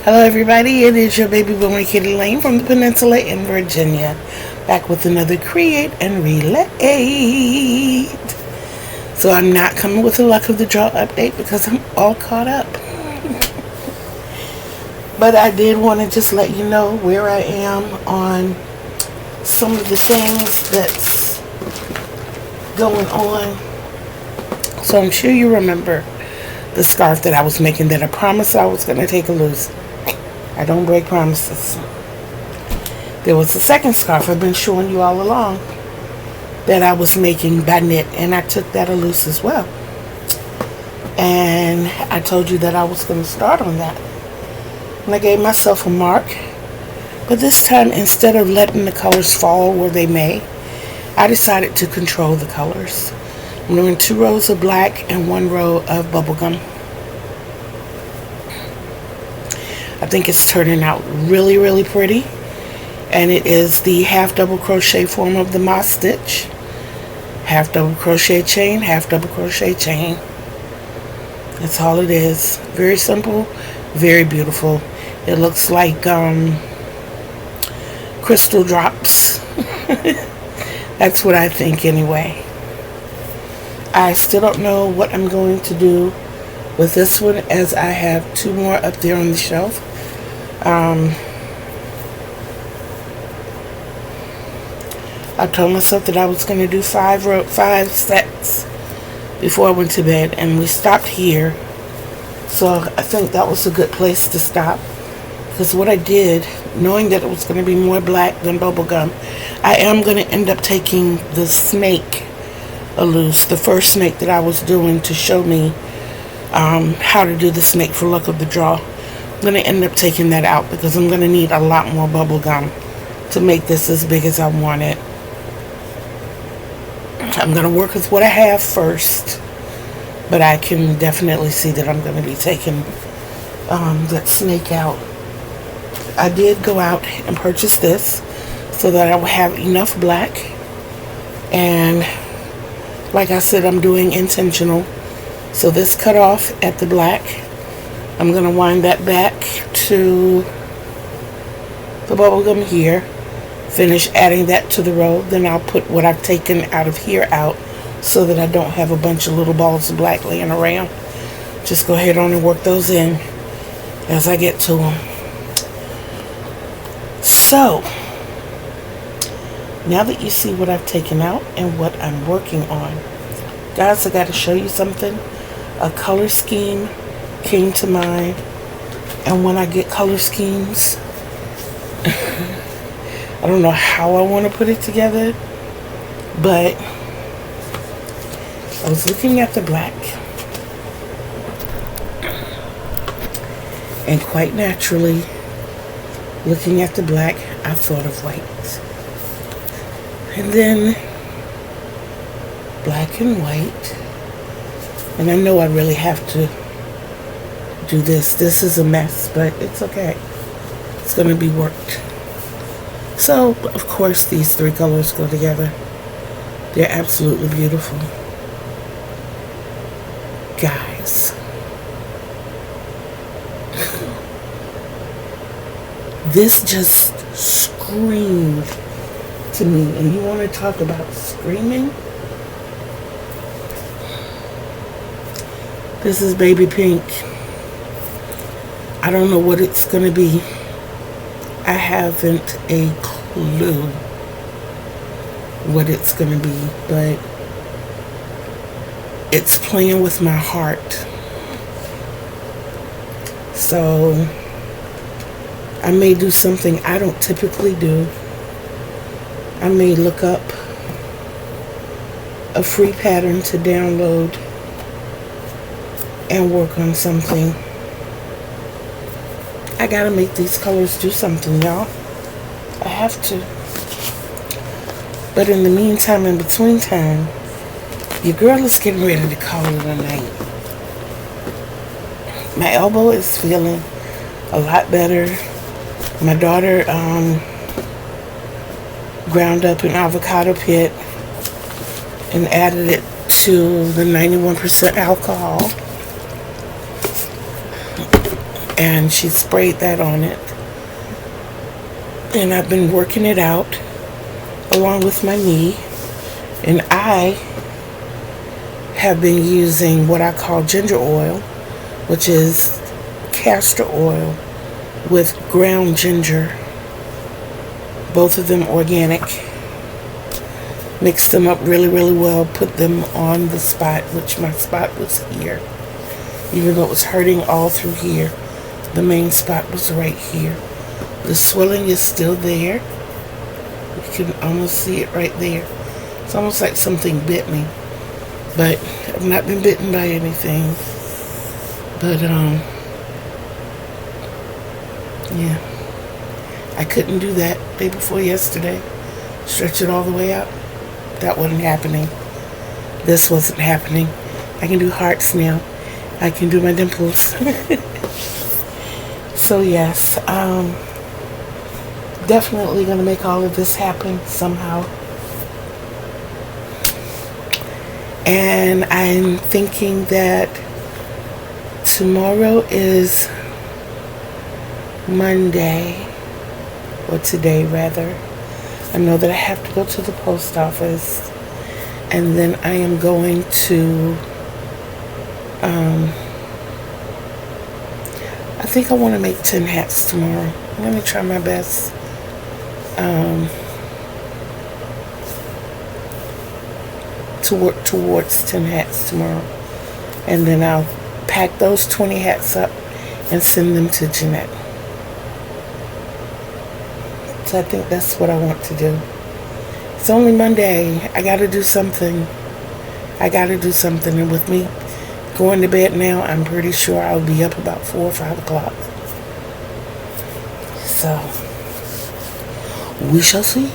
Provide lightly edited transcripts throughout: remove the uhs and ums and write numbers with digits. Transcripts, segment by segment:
Hello everybody, it is your baby boomer Kitty Lane from the Peninsula in Virginia, back with another Create and Relate. So I'm not coming with a luck of the draw update because I'm all caught up. But I did want to just let you know where I am on some of the things that's going on. So I'm sure you remember the scarf that I was making that I promised I was going to take a loose. I don't break promises. There was a second scarf I've been showing you all along that I was making by knit, and I took that a loose as well. And I told you that I was going to start on that. And I gave myself a mark. But this time, instead of letting the colors fall where they may, I decided to control the colors. I'm doing 2 rows of black and 1 row of bubblegum. I think it's turning out really, really pretty. And it is the half double crochet form of the moss stitch. Half double crochet chain, half double crochet chain. That's all it is. Very simple, very beautiful. It looks like crystal drops. That's what I think anyway. I still don't know what I'm going to do with this one, as I have 2 more up there on the shelf. I told myself that I was going to do 5 sets before I went to bed, and we stopped here. So I think that was a good place to stop, because what I did, knowing that it was going to be more black than bubblegum, I am going to end up taking the snake a loose, the first snake that I was doing to show me how to do the snake for luck of the draw. I'm going to end up taking that out because I'm going to need a lot more bubblegum to make this as big as I want it. I'm going to work with what I have first, but I can definitely see that I'm going to be taking that snake out. I did go out and purchase this so that I will have enough black, and like I said, I'm doing intentional. So this cut off at the black, I'm going to wind that back to the bubblegum here, finish adding that to the row, then I'll put what I've taken out of here out so that I don't have a bunch of little balls of black laying around. Just go ahead on and work those in as I get to them. So now that you see what I've taken out and what I'm working on, guys, I got to show you something. A color scheme came to mind, and when I get color schemes, I don't know how I want to put it together, but I was looking at the black, and quite naturally, looking at the black, I thought of white. And then black and white. And I know I really have to do this. This is a mess, but it's okay. It's going to be worked. So, of course, these 3 colors go together. They're absolutely beautiful. Guys. This just screamed to me. And you want to talk about screaming? This is baby pink. I don't know what it's going to be. I haven't a clue what it's going to be, but it's playing with my heart. So I may do something I don't typically do. I may look up a free pattern to download and work on something. I gotta make these colors do something, y'all. I have to. But in the meantime, in between time, your girl is getting ready to call it a night. My elbow is feeling a lot better. My daughter ground up an avocado pit and added it to the 91% alcohol and she sprayed that on it. And I've been working it out along with my knee. And I have been using what I call ginger oil, which is castor oil with ground ginger, both of them organic. Mix them up really, really well, put them on the spot, which my spot was here. Even though it was hurting all through here, the main spot was right here. The swelling is still there. You can almost see it right there. It's almost like something bit me, but I've not been bitten by anything. But yeah, I couldn't do that day before yesterday. Stretch it all the way out. That wasn't happening. This wasn't happening. I can do hearts now. I can do my dimples. So yes, definitely gonna make all of this happen somehow. And I'm thinking that tomorrow is Monday, or today rather. I know that I have to go to the post office, and then I am going to, I think I want to make 10 hats tomorrow. I'm going to try my best. To work towards 10 hats tomorrow. And then I'll pack those 20 hats up and send them to Jeanette. So I think that's what I want to do. It's only Monday. I got to do something. And with me going to bed now, I'm pretty sure I'll be up about 4 or 5 o'clock. So we shall see.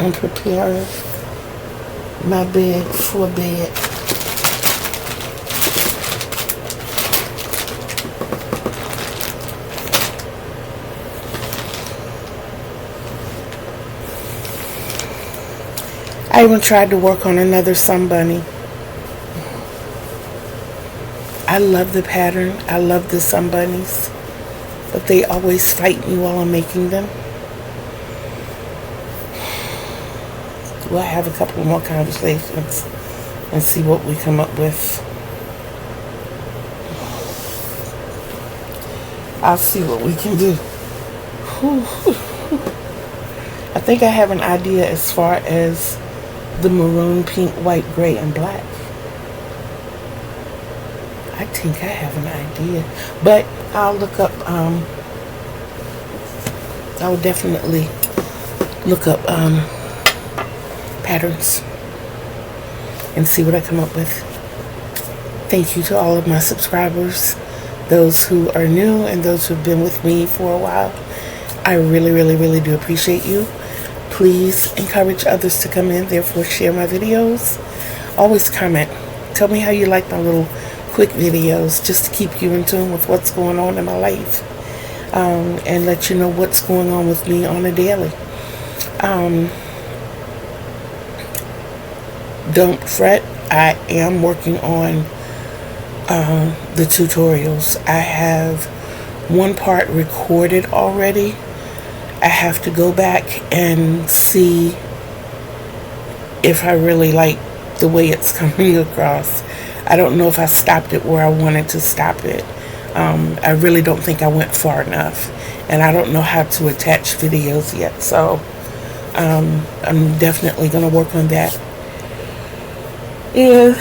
I'm preparing my bed for bed. I even tried to work on another sun bunny. I love the pattern. I love the sun bunnies, but they always fight me while I'm making them. We'll have a couple more conversations and see what we come up with. I'll see what we can do. I think I have an idea as far as the maroon, pink, white, gray, and black. I think I have an idea. But I'll look up, I will definitely look up patterns and see what I come up with. Thank you to all of my subscribers, those who are new and those who have been with me for a while. I really, really, really do appreciate you. Please encourage others to come in, therefore share my videos. Always comment. Tell me how you like my little quick videos, just to keep you in tune with what's going on in my life, and let you know what's going on with me on a daily. Don't fret, I am working on the tutorials. I have one part recorded already. I have to go back and see if I really like the way it's coming across. I don't know if I stopped it where I wanted to stop it. I really don't think I went far enough, and I don't know how to attach videos yet, so I'm definitely going to work on that. And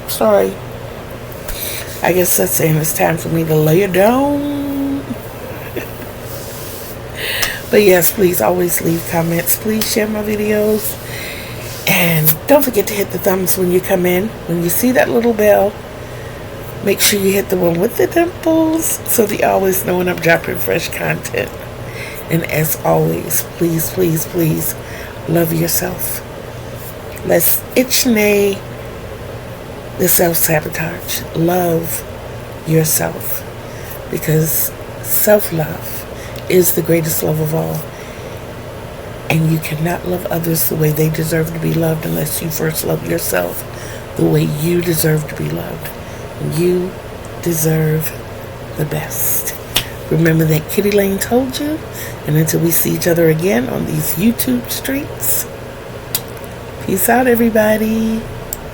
sorry, I guess that's saying it's time for me to lay it down. But yes, please always leave comments. Please share my videos. And don't forget to hit the thumbs when you come in. When you see that little bell, make sure you hit the one with the dimples so that you always know when I'm dropping fresh content. And as always, please, please, please love yourself. Let's itch-nay the self-sabotage. Love yourself, because self-love is the greatest love of all. And you cannot love others the way they deserve to be loved unless you first love yourself the way you deserve to be loved. You deserve the best. Remember that Kitty Lane told you. And until we see each other again on these YouTube streets, peace out, everybody.